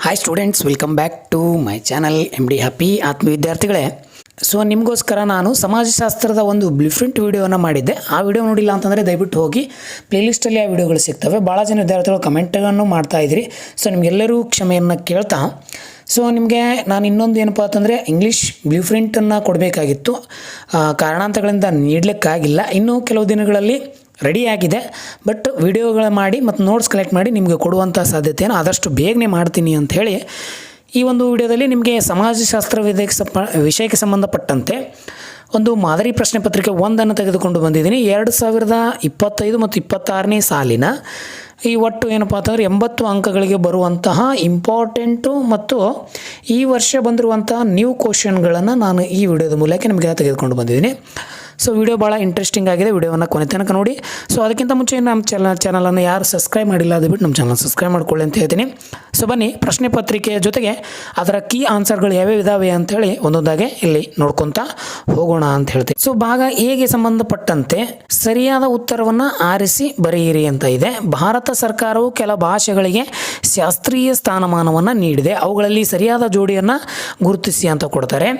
Hi students, welcome back to my channel MD happy ಆತ್ಮ ವಿದ್ಯಾರ್ಥಿಗಳೇ. So ನಿಮಗೋಸ್ಕರ ನಾನು ಸಮಾಜಶಾಸ್ತ್ರದ ಒಂದು ಬ್ಲೂಪ್ರಿಂಟ್ ವಿಡಿಯೋನ ಮಾಡಿದ್ದೆ. ಆ ವಿಡಿಯೋ ನೋಡಿಲ್ಲ ಅಂತಂದರೆ ದಯವಿಟ್ಟು ಹೋಗಿ ಪ್ಲೇಲಿಸ್ಟಲ್ಲಿ ಆ ವಿಡಿಯೋಗಳು ಸಿಗ್ತವೆ. ಭಾಳ ಜನ ವಿದ್ಯಾರ್ಥಿಗಳು ಕಮೆಂಟನ್ನು ಮಾಡ್ತಾಯಿದ್ರಿ. ಸೊ ನಿಮಗೆಲ್ಲರೂ ಕ್ಷಮೆಯನ್ನು ಕೇಳ್ತಾ, ಸೊ ನಿಮಗೆ ನಾನು ಇನ್ನೊಂದು ಏನಪ್ಪ ಅಂತಂದರೆ ಇಂಗ್ಲೀಷ್ ಬ್ಲೂಪ್ರಿಂಟನ್ನು ಕೊಡಬೇಕಾಗಿತ್ತು. ಕಾರಣಾಂತರಗಳಿಂದ ನೀಡಲಿಕ್ಕಾಗಿಲ್ಲ. ಇನ್ನೂ ಕೆಲವು ದಿನಗಳಲ್ಲಿ ರೆಡಿಯಾಗಿದೆ. ಬಟ್ ವಿಡಿಯೋಗಳು ಮಾಡಿ ಮತ್ತು ನೋಟ್ಸ್ ಕಲೆಕ್ಟ್ ಮಾಡಿ ನಿಮಗೆ ಕೊಡುವಂಥ ಸಾಧ್ಯತೆಯನ್ನು ಆದಷ್ಟು ಬೇಗನೆ ಮಾಡ್ತೀನಿ ಅಂಥೇಳಿ ಈ ಒಂದು ವಿಡಿಯೋದಲ್ಲಿ ನಿಮಗೆ ಸಮಾಜಶಾಸ್ತ್ರ ವಿಷಯಕ್ಕೆ ಸಂಬಂಧಪಟ್ಟಂತೆ ಒಂದು ಮಾದರಿ ಪ್ರಶ್ನೆ ಪತ್ರಿಕೆ 1 ತೆಗೆದುಕೊಂಡು ಬಂದಿದ್ದೀನಿ. 2025 ಮತ್ತು 26ನೇ ಸಾಲಿನ ಈ ಒಟ್ಟು ಏನಪ್ಪ ಅಂತಂದರೆ 80 ಅಂಕಗಳಿಗೆ ಬರುವಂತಹ ಇಂಪಾರ್ಟೆಂಟು ಮತ್ತು ಈ ವರ್ಷ ಬಂದಿರುವಂತಹ ನ್ಯೂ ಕ್ವಶನ್ಗಳನ್ನು ನಾನು ಈ ವಿಡಿಯೋದ ಮೂಲಕ ನಿಮಗೆ ತೆಗೆದುಕೊಂಡು ಬಂದಿದ್ದೀನಿ. ಸೊ ವಿಡಿಯೋ ಭಾಳ ಇಂಟ್ರೆಸ್ಟಿಂಗ್ ಆಗಿದೆ. ವಿಡಿಯೋವನ್ನು ಕೊನೆ ತನಕ ನೋಡಿ. ಸೊ ಅದಕ್ಕಿಂತ ಮುಂಚೆ ನಮ್ಮ ಚಾನಲನ್ನು ಯಾರು ಸಬ್ಸ್ಕ್ರೈಬ್ ಮಾಡಿಲ್ಲ ಅದು ಬಿಟ್ಟು ನಮ್ಮ ಚಾನಲ್ ಸಬ್ಸ್ಕ್ರೈಬ್ ಮಾಡ್ಕೊಳ್ಳಿ ಅಂತ ಹೇಳ್ತೀನಿ. ಸೊ ಬನ್ನಿ, ಪ್ರಶ್ನೆ ಪತ್ರಿಕೆಯ ಜೊತೆಗೆ ಅದರ ಕೀ ಆನ್ಸರ್ಗಳು ಯಾವ್ಯಾವ ಇದ್ದಾವೆ ಅಂಥೇಳಿ ಒಂದೊಂದಾಗೆ ಇಲ್ಲಿ ನೋಡ್ಕೊತಾ ಹೋಗೋಣ ಅಂತ ಹೇಳ್ತೀನಿ. ಸೊ ಭಾಗ ಎಗೆ ಸಂಬಂಧಪಟ್ಟಂತೆ ಸರಿಯಾದ ಉತ್ತರವನ್ನು ಆರಿಸಿ ಬರೆಯಿರಿ ಅಂತ ಇದೆ. ಭಾರತ ಸರ್ಕಾರವು ಕೆಲ ಭಾಷೆಗಳಿಗೆ ಶಾಸ್ತ್ರೀಯ ಸ್ಥಾನಮಾನವನ್ನು ನೀಡಿದೆ. ಅವುಗಳಲ್ಲಿ ಸರಿಯಾದ ಜೋಡಿಯನ್ನು ಗುರುತಿಸಿ ಅಂತ ಕೊಡ್ತಾರೆ.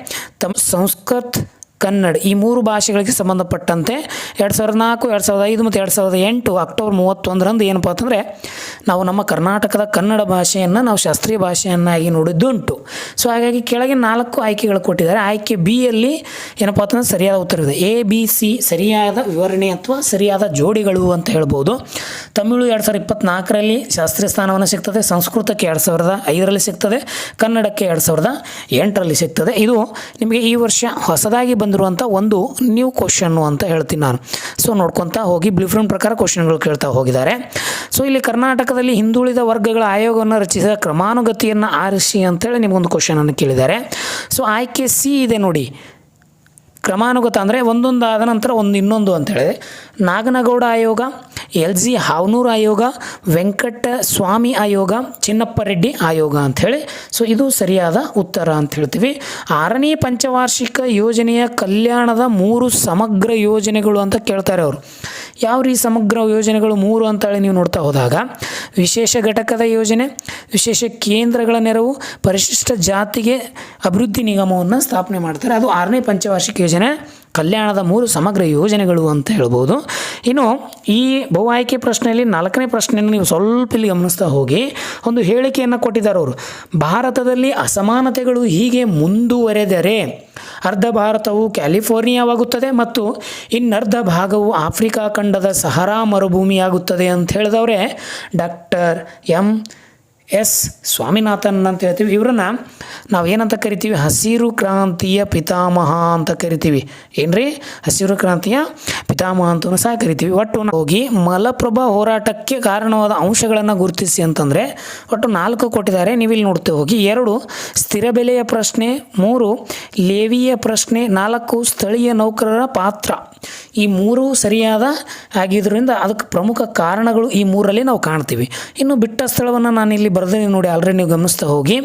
ಸಂಸ್ಕೃತ್, ಕನ್ನಡ ಈ 3 ಭಾಷೆಗಳಿಗೆ ಸಂಬಂಧಪಟ್ಟಂತೆ 2004, 2005 ಮತ್ತು 2008 ಅಕ್ಟೋಬರ್ 31ರಂದು ಏನಪ್ಪ ಅಂತಂದರೆ ನಾವು ನಮ್ಮ ಕರ್ನಾಟಕದ ಕನ್ನಡ ಭಾಷೆಯನ್ನು ನಾವು ಶಾಸ್ತ್ರೀಯ ಭಾಷೆಯನ್ನಾಗಿ ನೋಡಿದ್ದುಂಟು. ಸೊ ಹಾಗಾಗಿ ಕೆಳಗೆ 4 ಆಯ್ಕೆಗಳು ಕೊಟ್ಟಿದ್ದಾರೆ. ಆಯ್ಕೆ ಬಿಯಲ್ಲಿ ಏನಪ್ಪ ಅಂತಂದರೆ ಸರಿಯಾದ ಉತ್ತರ ಇದೆ. ABC ಸರಿಯಾದ ವಿವರಣೆ ಅಥವಾ ಸರಿಯಾದ ಜೋಡಿಗಳು ಅಂತ ಹೇಳ್ಬೋದು. ತಮಿಳು 2024ರಲ್ಲಿ ಶಾಸ್ತ್ರೀಯ ಸ್ಥಾನವನ್ನು ಸಿಗ್ತದೆ. ಸಂಸ್ಕೃತಕ್ಕೆ 2005ರಲ್ಲಿ ಸಿಗ್ತದೆ. ಕನ್ನಡಕ್ಕೆ 2008ರಲ್ಲಿ ಸಿಗ್ತದೆ. ಇದು ನಿಮಗೆ ಈ ವರ್ಷ ಹೊಸದಾಗಿ ಬಂದಿರುವಂಥ ಒಂದು ನ್ಯೂ ಕ್ವಶನ್ನು ಅಂತ ಹೇಳ್ತೀನಿ ನಾನು. ಸೊ ನೋಡ್ಕೊತಾ ಹೋಗಿ ಬ್ಲೂಪ್ರಿಂಟ್ ಪ್ರಕಾರ ಕ್ವಶನ್ಗಳು ಕೇಳ್ತಾ ಹೋಗಿದ್ದಾರೆ. ಸೊ ಇಲ್ಲಿ ಕರ್ನಾಟಕದಲ್ಲಿ ಹಿಂದುಳಿದ ವರ್ಗಗಳ ಆಯೋಗವನ್ನು ರಚಿಸಿದ ಕ್ರಮಾನುಗತಿಯನ್ನು ಆರಿಸಿ ಅಂತೇಳಿ ನಿಮಗೊಂದು ಕ್ವಶನನ್ನು ಕೇಳಿದ್ದಾರೆ. ಸೊ ಆಯ್ಕೆ ಸಿ ಇದೆ ನೋಡಿ. ಕ್ರಮಾನುಗತ ಅಂದರೆ ಒಂದೊಂದು ಆದ ನಂತರ ಇನ್ನೊಂದು ಅಂತೇಳಿ ನಾಗನಗೌಡ ಆಯೋಗ, LG ಹಾವನೂರು ಆಯೋಗ, ವೆಂಕಟ ಸ್ವಾಮಿ ಆಯೋಗ, ಚಿನ್ನಪ್ಪ ರೆಡ್ಡಿ ಆಯೋಗ ಅಂಥೇಳಿ. ಸೊ ಇದು ಸರಿಯಾದ ಉತ್ತರ ಅಂತ ಹೇಳ್ತೀವಿ. 6ನೇ ಪಂಚವಾರ್ಷಿಕ ಯೋಜನೆಯ ಕಲ್ಯಾಣದ 3 ಸಮಗ್ರ ಯೋಜನೆಗಳು ಅಂತ ಕೇಳ್ತಾರೆ ಅವರು. ಯಾವ ರೀ ಸಮಗ್ರ ಯೋಜನೆಗಳು 3 ಅಂತೇಳಿ ನೀವು ನೋಡ್ತಾ ಹೋದಾಗ ವಿಶೇಷ ಘಟಕದ ಯೋಜನೆ, ವಿಶೇಷ ಕೇಂದ್ರಗಳ ನೆರವು, ಪರಿಶಿಷ್ಟ ಜಾತಿಗೆ ಅಭಿವೃದ್ಧಿ ನಿಗಮವನ್ನು ಸ್ಥಾಪನೆ ಮಾಡ್ತಾರೆ. ಅದು 6ನೇ ಪಂಚವಾರ್ಷಿಕ ಯೋಜನೆ ಕಲ್ಯಾಣದ 3 ಸಮಗ್ರ ಯೋಜನೆಗಳು ಅಂತ ಹೇಳ್ಬೋದು. ಇನ್ನು ಈ ಬಹು ಆಯ್ಕೆ ಪ್ರಶ್ನೆಯಲ್ಲಿ 4ನೇ ಪ್ರಶ್ನೆಯನ್ನು ನೀವು ಸ್ವಲ್ಪ ಇಲ್ಲಿ ಗಮನಿಸ್ತಾ ಹೋಗಿ ಒಂದು ಹೇಳಿಕೆಯನ್ನು ಕೊಟ್ಟಿದ್ದಾರೆ ಅವರು. ಭಾರತದಲ್ಲಿ ಅಸಮಾನತೆಗಳು ಹೀಗೆ ಮುಂದುವರೆದರೆ ಅರ್ಧ ಭಾರತವು ಕ್ಯಾಲಿಫೋರ್ನಿಯಾವಾಗುತ್ತದೆ ಮತ್ತು ಇನ್ನರ್ಧ ಭಾಗವು ಆಫ್ರಿಕಾ ಖಂಡದ ಸಹರಾ ಮರುಭೂಮಿಯಾಗುತ್ತದೆ ಅಂತ ಹೇಳಿದವರೇ ಡಾಕ್ಟರ್ MS ಸ್ವಾಮಿನಾಥನ್ ಅಂತ ಹೇಳ್ತೀವಿ. ಇವರನ್ನು ನಾವು ಏನಂತ ಕರಿತೀವಿ? ಹಸಿರು ಕ್ರಾಂತಿಯ ಪಿತಾಮಹ ಅಂತ ಕರಿತೀವಿ. ಏನ್ರಿ? ಹಸಿರು ಕ್ರಾಂತಿಯ ಪಿತಾಮಹ ಅಂತಲೂ ಸಹ ಕರಿತೀವಿ. ಒಟ್ಟು ಹೋಗಿ ಮಲಪ್ರಭಾ ಹೋರಾಟಕ್ಕೆ ಕಾರಣವಾದ ಅಂಶಗಳನ್ನು ಗುರುತಿಸಿ ಅಂತಂದರೆ ಒಟ್ಟು 4 ಕೊಟ್ಟಿದ್ದಾರೆ. ನೀವಿಲ್ಲಿ ನೋಡ್ತೇವೆ ಹೋಗಿ. 2 ಸ್ಥಿರ ಬೆಲೆಯ ಪ್ರಶ್ನೆ, 3 ಲೇವಿಯ ಪ್ರಶ್ನೆ, 4 ಸ್ಥಳೀಯ ನೌಕರರ ಪಾತ್ರ. ಈ 3 ಸರಿಯಾದ ಆಗಿದ್ದರಿಂದ ಅದಕ್ಕೆ ಪ್ರಮುಖ ಕಾರಣಗಳು ಈ 3ರಲ್ಲಿ ನಾವು ಕಾಣ್ತೀವಿ. ಇನ್ನು ಬಿಟ್ಟ ಸ್ಥಳವನ್ನು ನಾನು ಇಲ್ಲಿ ಬರೆದರೆ ನೋಡಿ, ಆಲ್ರೆಡಿ ನೀವು ಗಮನಿಸ್ತಾ ಹೋಗಿ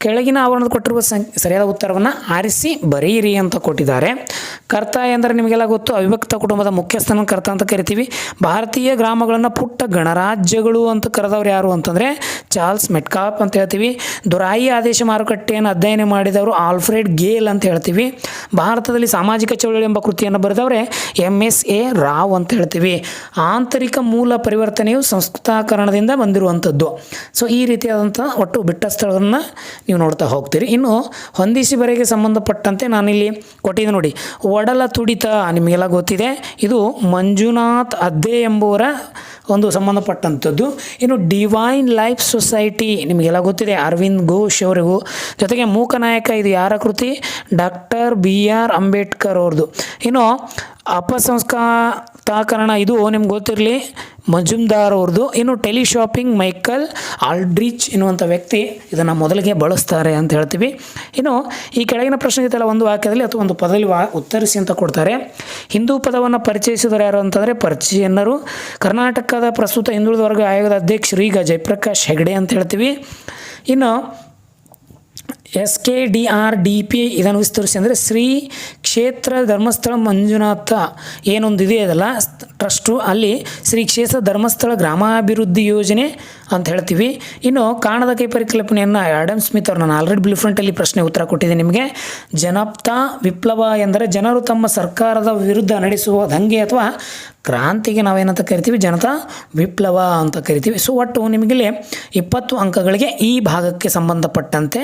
ಕೆಳಗಿನ ಆವರಣದ ಕೊಟ್ಟಿರುವ ಸರಿಯಾದ ಉತ್ತರವನ್ನು ಆರಿಸಿ ಬರೆಯಿರಿ ಅಂತ ಕೊಟ್ಟಿದ್ದಾರೆ. ಕರ್ತ ಎಂದರೆ ನಿಮಗೆಲ್ಲ ಗೊತ್ತು, ಅವಿಭಕ್ತ ಕುಟುಂಬದ ಮುಖ್ಯಸ್ಥನ ಕರ್ತ ಅಂತ ಕರಿತೀವಿ. ಭಾರತೀಯ ಗ್ರಾಮಗಳನ್ನು ಪುಟ್ಟ ಗಣರಾಜ್ಯಗಳು ಅಂತ ಕರೆದವ್ರು ಯಾರು ಅಂತಂದರೆ ಚಾರ್ಲ್ಸ್ ಮೆಟ್ಕಾಪ್ ಅಂತ ಹೇಳ್ತೀವಿ. ದೊರಾಯಿ ಆದೇಶ ಮಾರುಕಟ್ಟೆಯನ್ನು ಅಧ್ಯಯನ ಮಾಡಿದವರು ಆಲ್ಫ್ರೆಡ್ ಗೇಲ್ ಅಂತ ಹೇಳ್ತೀವಿ. ಭಾರತದಲ್ಲಿ ಸಾಮಾಜಿಕ ಚಳವಳಿ ಎಂಬ ಕೃತಿಯನ್ನು ಬರೆದವರೇ MSA ರಾವ್ ಅಂತ ಹೇಳ್ತೀವಿ. ಆಂತರಿಕ ಮೂಲ ಪರಿವರ್ತನೆಯು ಸಂಸ್ಕೃತಾಕರಣದಿಂದ ಬಂದಿರುವಂಥದ್ದು. ಸೊ ಈ ರೀತಿಯಾದಂಥ ಒಟ್ಟು ಬಿಟ್ಟ ಸ್ಥಳವನ್ನು ನೀವು ನೋಡ್ತಾ ಹೋಗ್ತೀರಿ. ಇನ್ನು ಹೊಂದಿಸಿ ಬರೆಗೆ ಸಂಬಂಧಪಟ್ಟಂತೆ ನಾನಿಲ್ಲಿ ಕೊಟ್ಟಿದ್ದೆ ನೋಡಿ. ಒಡಲ ತುಡಿತ ನಿಮಗೆಲ್ಲ ಗೊತ್ತಿದೆ. ಇದು ಮಂಜುನಾಥ್ ಅದ್ದೆ ಎಂಬುವರ ಒಂದು ಸಂಬಂಧಪಟ್ಟಂಥದ್ದು. ಇನ್ನು ಡಿವೈನ್ ಲೈಫ್ ಸೊಸೈಟಿ ನಿಮಗೆಲ್ಲ ಗೊತ್ತಿದೆ, ಅರವಿಂದ್ ಘೋಷ್ ಅವರಿಗೂ. ಜೊತೆಗೆ ಮೂಕನಾಯಕ ಇದು ಯಾರ ಕೃತಿ? ಡಾಕ್ಟರ್ BR ಅಂಬೇಡ್ಕರ್ ಅವ್ರದ್ದು. ಇನ್ನು ಅಪಸಂಸ್ಕೃತಾಕರಣ ಇದು ನಿಮ್ಗೆ ಗೊತ್ತಿರಲಿ, ಮಜುಮ್ದಾರ್ ಅವ್ರದ್ದು. ಇನ್ನು ಟೆಲಿಶಾಪಿಂಗ್ ಮೈಕಲ್ ಆಲ್ಡ್ರಿಚ್ ಎನ್ನುವಂಥ ವ್ಯಕ್ತಿ ಇದನ್ನು ಮೊದಲಿಗೆ ಬಳಸ್ತಾರೆ ಅಂತ ಹೇಳ್ತೀವಿ. ಇನ್ನು ಈ ಕೆಳಗಿನ ಪ್ರಶ್ನೆ ಇದೆಲ್ಲ ಒಂದು ವಾಕ್ಯದಲ್ಲಿ ಅಥವಾ ಒಂದು ಪದದಲ್ಲಿ ಉತ್ತರಿಸಿ ಅಂತ ಕೊಡ್ತಾರೆ. ಹಿಂದೂ ಪದವನ್ನು ಪರಿಚಯಿಸಿದವರು ಯಾರು ಅಂತಂದರೆ ಪರಿಚಯನ್ನರು. ಕರ್ನಾಟಕದ ಪ್ರಸ್ತುತ ಹಿಂದುಳಿದ ವರ್ಗ ಆಯೋಗದ ಅಧ್ಯಕ್ಷರು ಈಗ ಜಯಪ್ರಕಾಶ್ ಹೆಗಡೆ ಅಂತ ಹೇಳ್ತೀವಿ. ಇನ್ನು SKDRDP ಇದನ್ನು ವಿಸ್ತರಿಸಿ ಅಂದರೆ ಶ್ರೀ ಕ್ಷೇತ್ರ ಧರ್ಮಸ್ಥಳ ಮಂಜುನಾಥ ಏನೊಂದು ಇದೆಯಲ್ಲ ಟ್ರಸ್ಟು, ಅಲ್ಲಿ ಶ್ರೀ ಕ್ಷೇತ್ರ ಧರ್ಮಸ್ಥಳ ಗ್ರಾಮಾಭಿವೃದ್ಧಿ ಯೋಜನೆ ಅಂತ ಹೇಳ್ತೀವಿ. ಇನ್ನು ಕಾಣದ ಕೈ ಪರಿಕಲ್ಪನೆಯನ್ನು ಆಡಮ್ ಸ್ಮಿತ್ ಅವರು, ನಾನು ಆಲ್ರೆಡಿ ಬ್ಲೂ ಫ್ರಂಟಲ್ಲಿ ಪ್ರಶ್ನೆ ಉತ್ತರ ಕೊಟ್ಟಿದ್ದೀನಿ ನಿಮಗೆ. ಜನತಾ ವಿಪ್ಲವ ಎಂದರೆ ಜನರು ತಮ್ಮ ಸರ್ಕಾರದ ವಿರುದ್ಧ ನಡೆಸುವ ದಂಗೆ ಅಥವಾ ಕ್ರಾಂತಿಗೆ ನಾವೇನಂತ ಕರಿತೀವಿ, ಜನತಾ ವಿಪ್ಲವ ಅಂತ ಕರಿತೀವಿ. ಸೊ ಒಟ್ಟು ನಿಮಗಿಲ್ಲಿ 20 ಅಂಕಗಳಿಗೆ ಈ ಭಾಗಕ್ಕೆ ಸಂಬಂಧಪಟ್ಟಂತೆ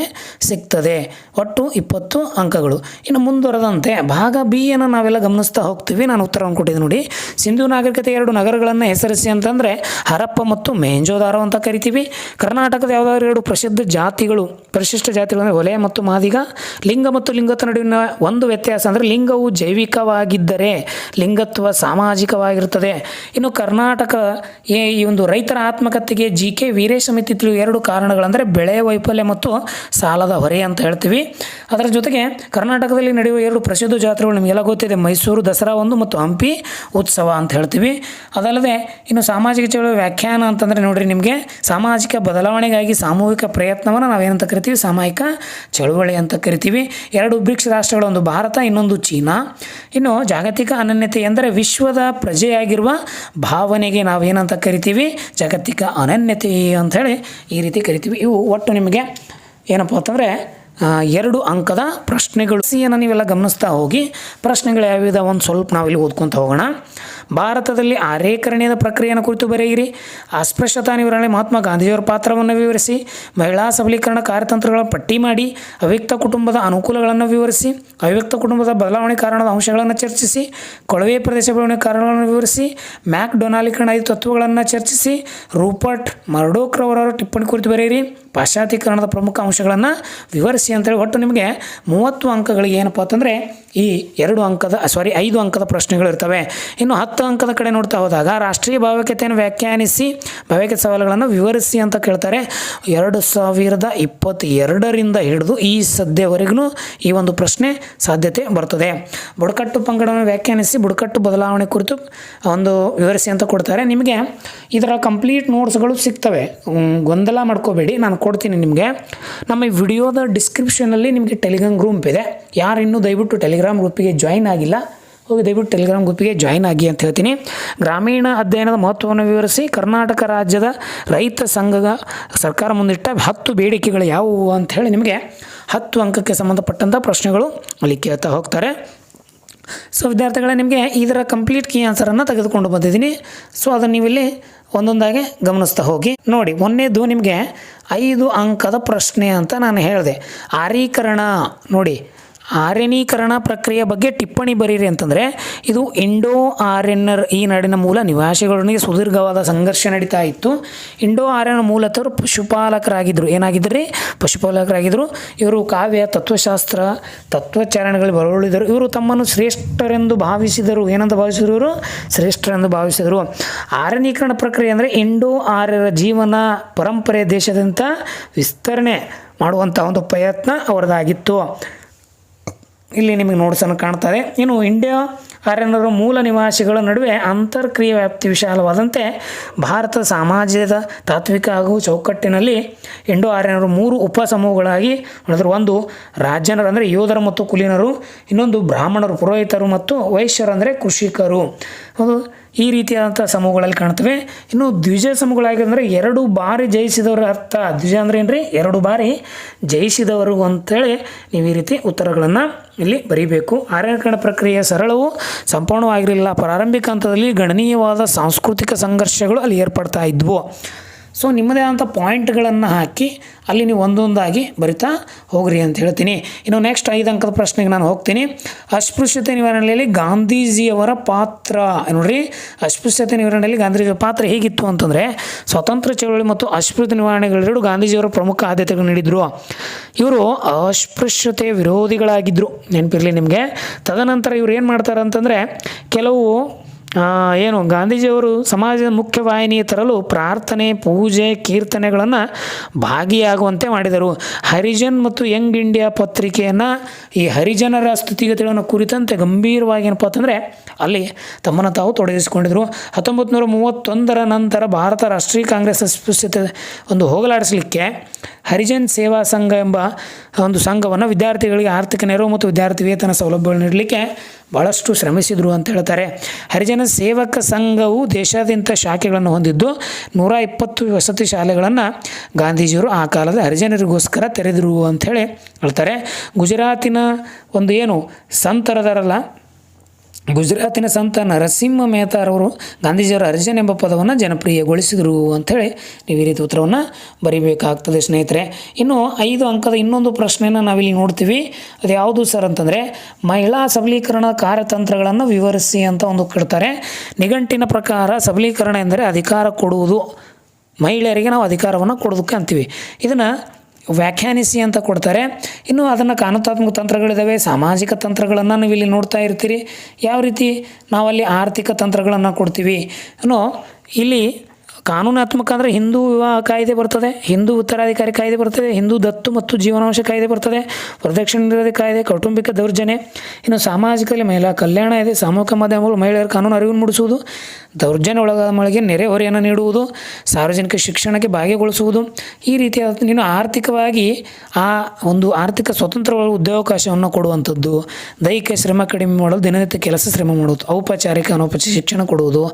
ಸಿಗ್ತದೆ. ಒಟ್ಟು 20 ಅಂಕಗಳು. ಇನ್ನು ಮುಂದುವರೆದಂತೆ ಭಾಗ ಬಿ ಅನ್ನು ನಾವೆಲ್ಲ ಗಮನಿಸ್ತಾ ಹೋಗ್ತೀವಿ. ನಾನು ಉತ್ತರವನ್ನು ಕೊಟ್ಟಿದ್ದೆ ನೋಡಿ. ಸಿಂಧು ನಾಗರಿಕತೆ 2 ನಗರಗಳನ್ನು ಹೆಸರಿಸಿ ಅಂತಂದರೆ ಹರಪ್ಪ ಮತ್ತು ಮೆಹೆಂಜೋದಾರೋ ಅಂತ ಕರಿತೀವಿ. ಕರ್ನಾಟಕದ ಯಾವುದಾದ್ರು 2 ಪರಿಶಿಷ್ಟ ಜಾತಿಗಳು ಅಂದರೆ ಹೊಲೆ ಮತ್ತು ಮಾದಿಗ. ಲಿಂಗ ಮತ್ತು ಲಿಂಗತ್ವ ನಡುವಿನ ಒಂದು ವ್ಯತ್ಯಾಸ ಅಂದರೆ ಲಿಂಗವು ಜೈವಿಕವಾಗಿದ್ದರೆ ಲಿಂಗತ್ವ ಸಾಮಾಜಿಕವಾಗಿರುತ್ತದೆ. ಇನ್ನು ಕರ್ನಾಟಕ ಈ ಒಂದು ರೈತರ ಆತ್ಮಹತ್ಯೆಗೆ GK ವೀರೇಶ ಸಮಿತಿ 2 ಕಾರಣಗಳಂದರೆ ಬೆಳೆ ವೈಫಲ್ಯ ಮತ್ತು ಸಾಲದ ಹೊರೆ ಅಂತ ಹೇಳ್ತೀವಿ. ಅದರ ಜೊತೆಗೆ ಕರ್ನಾಟಕದಲ್ಲಿ ನಡೆಯುವ 2 ಪ್ರಸಿದ್ಧ ಜಾತ್ರೆಗಳು ನಿಮಗೆಲ್ಲ ಗೊತ್ತಿದೆ, ಮೈಸೂರು ದಸರಾ ಒಂದು ಮತ್ತು ಹಂಪಿ ಉತ್ಸವ ಅಂತ ಹೇಳ್ತೀವಿ. ಅದಲ್ಲದೆ ಇನ್ನು ಸಾಮಾಜಿಕ ಚಳವಳಿ ವ್ಯಾಖ್ಯಾನ ಅಂತಂದರೆ ನೋಡ್ರಿ, ನಿಮಗೆ ಸಾಮಾಜಿಕ ಬದಲಾವಣೆಗಾಗಿ ಸಾಮೂಹಿಕ ಪ್ರಯತ್ನವನ್ನು ನಾವೇನಂತ ಕರಿತೀವಿ, ಸಾಮೂಹಿಕ ಚಳುವಳಿ ಅಂತ ಕರಿತೀವಿ. 2 ಬ್ರಿಕ್ಸ್ ರಾಷ್ಟ್ರಗಳು, ಒಂದು ಭಾರತ ಇನ್ನೊಂದು ಚೀನಾ. ಇನ್ನು ಜಾಗತಿಕ ಅನನ್ಯತೆ ಎಂದರೆ ವಿಶ್ವದ ಪ್ರಜೆಯಾಗಿರುವ ಭಾವನೆಗೆ ನಾವೇನಂತ ಕರಿತೀವಿ, ಜಾಗತಿಕ ಅನನ್ಯತೆ ಅಂತ ಹೇಳಿ ಈ ರೀತಿ ಕರಿತೀವಿ. ಇವು ಒಟ್ಟು ನಿಮಗೆ ಏನಪ್ಪ ಅಂತಂದರೆ 2 ಅಂಕದ ಪ್ರಶ್ನೆಗಳು. ಸಿಯನ್ನು ನೀವೆಲ್ಲ ಗಮನಿಸ್ತಾ ಹೋಗಿ. ಪ್ರಶ್ನೆಗಳು ಯಾವಿದೆ ಒಂದು ಸ್ವಲ್ಪ ನಾವಿಲ್ಲಿ ಓದ್ಕೊತ ಹೋಗೋಣ. ಭಾರತದಲ್ಲಿ ಆರೇಕರಣೀಯದ ಪ್ರಕ್ರಿಯೆಯನ್ನು ಕುರಿತು ಬರೆಯಿರಿ. ಅಸ್ಪೃಶ್ಯತಾ ನಿವಾರಣೆ ಮಹಾತ್ಮ ಗಾಂಧೀಜಿಯವರ ಪಾತ್ರವನ್ನು ವಿವರಿಸಿ. ಮಹಿಳಾ ಸಬಲೀಕರಣ ಕಾರ್ಯತಂತ್ರಗಳ ಪಟ್ಟಿ ಮಾಡಿ. ಅವ್ಯಕ್ತ ಕುಟುಂಬದ ಅನುಕೂಲಗಳನ್ನು ವಿವರಿಸಿ. ಅವ್ಯಕ್ತ ಕುಟುಂಬದ ಬದಲಾವಣೆ ಕಾರಣದ ಅಂಶಗಳನ್ನು ಚರ್ಚಿಸಿ. ಕೊಳವೆ ಪ್ರದೇಶ ಬೆಳವಣಿಗೆ ಕಾರಣಗಳನ್ನು ವಿವರಿಸಿ. ಮ್ಯಾಕ್ಡೊನಾಲ್ಡ್ಕರಣ 5 ತತ್ವಗಳನ್ನು ಚರ್ಚಿಸಿ. ರೂಪರ್ಟ್ ಮರ್ಡೋಕ್ರವರ ಟಿಪ್ಪಣಿ ಕುರಿತು ಬರೆಯಿರಿ. ಪಾಶ್ಚಾತ್ಯೀಕರಣದ ಪ್ರಮುಖ ಅಂಶಗಳನ್ನು ವಿವರಿಸಿ ಅಂತೇಳಿ ಒಟ್ಟು ನಿಮಗೆ 30 ಅಂಕಗಳಿಗೆ ಏನಪ್ಪ ಅಂತಂದರೆ ಈ 5 ಅಂಕದ ಪ್ರಶ್ನೆಗಳು ಇರ್ತವೆ. ಇನ್ನು 10 ಅಂಕದ ಕಡೆ ನೋಡ್ತಾ ಹೋದಾಗ ರಾಷ್ಟ್ರೀಯ ಭಾವೈಕ್ಯತೆಯನ್ನು ವ್ಯಾಖ್ಯಾನಿಸಿ, ಭಾವೈಕ್ಯತೆ ಸವಾಲುಗಳನ್ನು ವಿವರಿಸಿ ಅಂತ ಕೇಳ್ತಾರೆ. 2022ರಿಂದ ಹಿಡಿದು ಈ ಸದ್ಯವರೆಗೂ ಈ ಒಂದು ಪ್ರಶ್ನೆ ಸಾಧ್ಯತೆ ಬರ್ತದೆ. ಬುಡಕಟ್ಟು ಪಂಗಡವನ್ನು ವ್ಯಾಖ್ಯಾನಿಸಿ, ಬುಡಕಟ್ಟು ಬದಲಾವಣೆ ಕುರಿತು ಒಂದು ವಿವರಿಸಿ ಅಂತ ಕೊಡ್ತಾರೆ. ನಿಮಗೆ ಇದರ ಕಂಪ್ಲೀಟ್ ನೋಟ್ಸ್ಗಳು ಸಿಗ್ತವೆ, ಗೊಂದಲ ಮಾಡ್ಕೋಬೇಡಿ, ನಾನು ಕೊಡ್ತೀನಿ ನಿಮಗೆ. ನಮ್ಮ ಈ ವಿಡಿಯೋದ ಡಿಸ್ಕ್ರಿಪ್ಷನಲ್ಲಿ ನಿಮಗೆ ಟೆಲಿಗ್ರಾಮ್ ಗ್ರೂಪ್ ಇದೆ. ಯಾರು ಇನ್ನೂ ದಯವಿಟ್ಟು ಟೆಲಿಗ್ರಾಮ್ ಗ್ರೂಪಿಗೆ ಜಾಯಿನ್ ಆಗಿಲ್ಲ, ಹೋಗಿ ದಯವಿಟ್ಟು ಟೆಲಿಗ್ರಾಮ್ ಗ್ರೂಪಿಗೆ ಜಾಯಿನ್ ಆಗಿ ಅಂತ ಹೇಳ್ತೀನಿ. ಗ್ರಾಮೀಣ ಅಧ್ಯಯನದ ಮಹತ್ವವನ್ನು ವಿವರಿಸಿ. ಕರ್ನಾಟಕ ರಾಜ್ಯದ ರೈತ ಸಂಘ ಸರ್ಕಾರ ಮುಂದಿಟ್ಟ 10 ಬೇಡಿಕೆಗಳು ಯಾವುವು ಅಂಥೇಳಿ ನಿಮಗೆ 10 ಅಂಕಕ್ಕೆ ಸಂಬಂಧಪಟ್ಟಂಥ ಪ್ರಶ್ನೆಗಳು ಅಲ್ಲಿ ಕೇಳ್ತಾ ಹೋಗ್ತಾರೆ. ಸೊ ವಿದ್ಯಾರ್ಥಿಗಳೇ, ನಿಮಗೆ ಇದರ ಕಂಪ್ಲೀಟ್ ಕೀ ಆನ್ಸರನ್ನು ತೆಗೆದುಕೊಂಡು ಬಂದಿದ್ದೀನಿ. ಸೊ ಅದನ್ನು ನೀವಿಲ್ಲಿ ಒಂದೊಂದಾಗಿ ಗಮನಿಸ್ತಾ ಹೋಗಿ. ನೋಡಿ, ಒಂದನೇದು ನಿಮಗೆ 5 ಅಂಕದ ಪ್ರಶ್ನೆ ಅಂತ ನಾನು ಹೇಳಿದೆ. ಆರೀಕರಣ ನೋಡಿ, ಆರ್ಯನೀಕರಣ ಪ್ರಕ್ರಿಯೆ ಬಗ್ಗೆ ಟಿಪ್ಪಣಿ ಬರೀರಿ ಅಂತಂದರೆ ಇದು ಇಂಡೋ ಆರ್ಯನ್ನರ್ ಈ ನಾಡಿನ ಮೂಲ ನಿವಾಸಿಗಳೊಂದಿಗೆ ಸುದೀರ್ಘವಾದ ಸಂಘರ್ಷ ನಡೀತಾ ಇತ್ತು. ಇಂಡೋ ಆರ್ಯನ ಮೂಲತವರು ಪಶುಪಾಲಕರಾಗಿದ್ದರು. ಏನಾಗಿದ್ದರು? ಪಶುಪಾಲಕರಾಗಿದ್ದರು. ಇವರು ಕಾವ್ಯ, ತತ್ವಶಾಸ್ತ್ರ, ತತ್ವಚಾರಣೆಗಳು ಬರವಳಿದರು. ಇವರು ತಮ್ಮನ್ನು ಶ್ರೇಷ್ಠರೆಂದು ಭಾವಿಸಿದರು. ಏನಂತ ಭಾವಿಸಿದರು? ಇವರು ಶ್ರೇಷ್ಠರೆಂದು ಭಾವಿಸಿದರು. ಆರ್ಯನೀಕರಣ ಪ್ರಕ್ರಿಯೆ ಅಂದರೆ ಇಂಡೋ ಆರ್ಯರ ಜೀವನ ಪರಂಪರೆ ದೇಶದಂತ ವಿಸ್ತರಣೆ ಮಾಡುವಂಥ ಒಂದು ಪ್ರಯತ್ನ ಅವರದಾಗಿತ್ತು. ಇಲ್ಲಿ ನಿಮಗೆ ನೋಟ್ಸನ್ನು ಕಾಣ್ತಾರೆ. ಇನ್ನು ಇಂಡಿಯಾ ಆರ್ಯನರ ಮೂಲ ನಿವಾಸಿಗಳ ನಡುವೆ ಅಂತರ್ಕ್ರಿಯೆ ವ್ಯಾಪ್ತಿ ವಿಶಾಲವಾದಂತೆ ಭಾರತದ ಸಮಾಜದ ತಾತ್ವಿಕ ಹಾಗೂ ಚೌಕಟ್ಟಿನಲ್ಲಿ ಇಂಡೋ ಆರ್ಯನರು 3 ಉಪ ಸಮೂಹಗಳಾಗಿ ಉಳಿದರು. ಒಂದು ರಾಜ್ಯನರು ಅಂದರೆ ಯೋಧರು ಮತ್ತು ಕುಲೀನರು, ಇನ್ನೊಂದು ಬ್ರಾಹ್ಮಣರು, ಪುರೋಹಿತರು ಮತ್ತು ವೈಶ್ಯರು ಅಂದರೆ ಕೃಷಿಕರು. ಅದು ಈ ರೀತಿಯಾದಂಥ ಸಮೂಹಗಳಲ್ಲಿ ಕಾಣ್ತವೆ. ಇನ್ನು ದ್ವಿಜ ಸಮೂಹಗಳಾಗಿದ್ದರೆ 2 ಬಾರಿ ಜಯಿಸಿದವರ ಅರ್ಥ. ದ್ವಿಜ ಅಂದರೆ ಏನ್ರಿ? 2 ಬಾರಿ ಜಯಿಸಿದವರು ಅಂತೇಳಿ ನೀವು ಈ ರೀತಿ ಉತ್ತರಗಳನ್ನು ಇಲ್ಲಿ ಬರೀಬೇಕು. ಆರ್ಯನೀಕರಣ ಪ್ರಕ್ರಿಯೆ ಸರಳವು ಸಂಪೂರ್ಣವಾಗಿರಲಿಲ್ಲ. ಪ್ರಾರಂಭಿಕ ಹಂತದಲ್ಲಿ ಗಣನೀಯವಾದ ಸಾಂಸ್ಕೃತಿಕ ಸಂಘರ್ಷಗಳು ಅಲ್ಲಿ ಏರ್ಪಡ್ತಾ ಇದ್ವು. ಸೊ ನಿಮ್ಮದೇ ಆದಂಥ ಪಾಯಿಂಟ್ಗಳನ್ನು ಹಾಕಿ ಅಲ್ಲಿ ನೀವು ಒಂದೊಂದಾಗಿ ಬರಿತಾ ಹೋಗ್ರಿ ಅಂತ ಹೇಳ್ತೀನಿ. ಇನ್ನು ನೆಕ್ಸ್ಟ್ 5 ಅಂಕದ ಪ್ರಶ್ನೆಗೆ ನಾನು ಹೋಗ್ತೀನಿ. ಅಸ್ಪೃಶ್ಯತೆ ನಿವಾರಣೆಯಲ್ಲಿ ಗಾಂಧೀಜಿಯವರ ಪಾತ್ರ ನೋಡ್ರಿ. ಅಸ್ಪೃಶ್ಯತೆ ನಿವಾರಣೆಯಲ್ಲಿ ಗಾಂಧೀಜಿಯವರ ಪಾತ್ರ ಹೇಗಿತ್ತು ಅಂತಂದರೆ, ಸ್ವತಂತ್ರ ಚಳವಳಿ ಮತ್ತು ಅಸ್ಪೃಶ್ಯತೆ ನಿವಾರಣೆಗಳೆರಡು ಗಾಂಧೀಜಿಯವರ ಪ್ರಮುಖ ಆದ್ಯತೆಗಳು ನೀಡಿದರು. ಇವರು ಅಸ್ಪೃಶ್ಯತೆ ವಿರೋಧಿಗಳಾಗಿದ್ದರು, ನೆನಪಿರಲಿ ನಿಮಗೆ. ತದನಂತರ ಇವ್ರು ಏನು ಮಾಡ್ತಾರೆ ಅಂತಂದರೆ, ಕೆಲವು ಗಾಂಧೀಜಿಯವರು ಸಮಾಜದ ಮುಖ್ಯವಾಹಿನಿಯ ತರಲು ಪ್ರಾರ್ಥನೆ, ಪೂಜೆ, ಕೀರ್ತನೆಗಳನ್ನು ಭಾಗಿಯಾಗುವಂತೆ ಮಾಡಿದರು. ಹರಿಜನ್ ಮತ್ತು ಯಂಗ್ ಇಂಡಿಯಾ ಪತ್ರಿಕೆಯನ್ನು ಈ ಹರಿಜನರ ಸ್ಥಿತಿಗತಿಗಳನ್ನು ಕುರಿತಂತೆ ಗಂಭೀರವಾಗಿ ಏನಪ್ಪ ಅಂತಂದರೆ ಅಲ್ಲಿ ತಮ್ಮನ್ನು ತಾವು ತೊಡಗಿಸಿಕೊಂಡಿದ್ದರು. 1931 ನಂತರ ಭಾರತ ರಾಷ್ಟ್ರೀಯ ಕಾಂಗ್ರೆಸ್ ಅಸ್ಪೃಶ್ಯತೆ ಒಂದು ಹೋಗಲಾಡಿಸಲಿಕ್ಕೆ ಹರಿಜನ್ ಸೇವಾ ಸಂಘ ಎಂಬ ಒಂದು ಸಂಘವನ್ನು ವಿದ್ಯಾರ್ಥಿಗಳಿಗೆ ಆರ್ಥಿಕ ನೆರವು ಮತ್ತು ವಿದ್ಯಾರ್ಥಿ ವೇತನ ಸೌಲಭ್ಯಗಳು ನೀಡಲಿಕ್ಕೆ ಭಾಳಷ್ಟು ಶ್ರಮಿಸಿದರು ಅಂತ ಹೇಳ್ತಾರೆ. ಹರಿಜನ ಸೇವಕ ಸಂಘವು ದೇಶಾದ್ಯಂತ ಶಾಖೆಗಳನ್ನು ಹೊಂದಿದ್ದು 120 ವಸತಿ ಶಾಲೆಗಳನ್ನು ಗಾಂಧೀಜಿಯವರು ಆ ಕಾಲದ ಹರಿಜನರಿಗೋಸ್ಕರ ತೆರೆದರು ಅಂಥೇಳಿ ಹೇಳ್ತಾರೆ. ಗುಜರಾತಿನ ಒಂದು ಏನು ಸಂತರದಾರಲ್ಲ, ಗುಜರಾತಿನ ಸಂತ ನರಸಿಂಹ ಮೆಹತಾರವರು ಗಾಂಧೀಜಿಯವರ ಹರಿಜನ್ ಎಂಬ ಪದವನ್ನು ಜನಪ್ರಿಯಗೊಳಿಸಿದರು ಅಂಥೇಳಿ ನೀವು ಈ ರೀತಿ ಉತ್ತರವನ್ನು ಬರೀಬೇಕಾಗ್ತದೆ ಸ್ನೇಹಿತರೆ. ಇನ್ನು 5 ಅಂಕದ ಇನ್ನೊಂದು ಪ್ರಶ್ನೆಯನ್ನು ನಾವಿಲ್ಲಿ ನೋಡ್ತೀವಿ. ಅದು ಯಾವುದು ಸರ್ ಅಂತಂದರೆ, ಮಹಿಳಾ ಸಬಲೀಕರಣ ಕಾರ್ಯತಂತ್ರಗಳನ್ನು ವಿವರಿಸಿ ಅಂತ ಒಂದು ಕೇಳ್ತಾರೆ. ನಿಘಂಟಿನ ಪ್ರಕಾರ ಸಬಲೀಕರಣ ಎಂದರೆ ಅಧಿಕಾರ ಕೊಡುವುದು, ಮಹಿಳೆಯರಿಗೆ ನಾವು ಅಧಿಕಾರವನ್ನು ಕೊಡೋದಕ್ಕೆ ಅಂತೀವಿ. ಇದನ್ನು ವ್ಯಾಖ್ಯಾನಿಸಿ ಅಂತ ಕೊಡ್ತಾರೆ. ಇನ್ನು ಅದನ್ನು ಕಾನೂನಾತ್ಮಕ ತಂತ್ರಗಳಿದ್ದಾವೆ, ಸಾಮಾಜಿಕ ತಂತ್ರಗಳನ್ನು ನೀವು ಇಲ್ಲಿ ನೋಡ್ತಾ ಇರ್ತೀರಿ. ಯಾವ ರೀತಿ ನಾವಲ್ಲಿ ಆರ್ಥಿಕ ತಂತ್ರಗಳನ್ನು ಕೊಡ್ತೀವಿ ಅನ್ನೋ, ಇಲ್ಲಿ ಕಾನೂನಾತ್ಮಕ ಅಂದರೆ ಹಿಂದೂ ವಿವಾಹ ಕಾಯ್ದೆ ಬರ್ತದೆ, ಹಿಂದೂ ಉತ್ತರಾಧಿಕಾರಿ ಕಾಯ್ದೆ ಬರ್ತದೆ, ಹಿಂದೂ ದತ್ತು ಮತ್ತು ಜೀವನಾಂಶ ಕಾಯ್ದೆ ಬರ್ತದೆ, ವರದಕ್ಷಿಣೆ ನಿರೋಧಿ ಕಾಯ್ದೆ, ಕೌಟುಂಬಿಕ ದೌರ್ಜನ್ಯ. ಇನ್ನು ಸಾಮಾಜಿಕದಲ್ಲಿ ಮಹಿಳಾ ಕಲ್ಯಾಣ ಇದೆ, ಸಾಮೂಹಿಕ ಮಾಧ್ಯಮಗಳು ಮಹಿಳೆಯರ ಕಾನೂನು ಅರಿವನ್ನು ಮೂಡಿಸುವುದು, ದೌರ್ಜನ್ಯ ಒಳಗಾದ ಮಳೆಗೆ ನೆರೆಹೊರೆಯನ್ನು ನೀಡುವುದು, ಸಾರ್ವಜನಿಕ ಶಿಕ್ಷಣಕ್ಕೆ ಭಾಗಿಗೊಳಿಸುವುದು. ಈ ರೀತಿಯಾದ ನೀನು ಆರ್ಥಿಕವಾಗಿ ಆ ಒಂದು ಆರ್ಥಿಕ ಸ್ವತಂತ್ರ ಉದ್ಯೋಗಾವಕಾಶವನ್ನು ಕೊಡುವಂಥದ್ದು, ದೈಹಿಕ ಶ್ರಮ ಕಡಿಮೆ ಮಾಡಲು ದಿನನಿತ್ಯ ಕೆಲಸ ಶ್ರಮ ಮಾಡುವುದು, ಔಪಚಾರಿಕ ಅನೌಪಚಾರಿಕ ಶಿಕ್ಷಣ ಕೊಡುವುದು,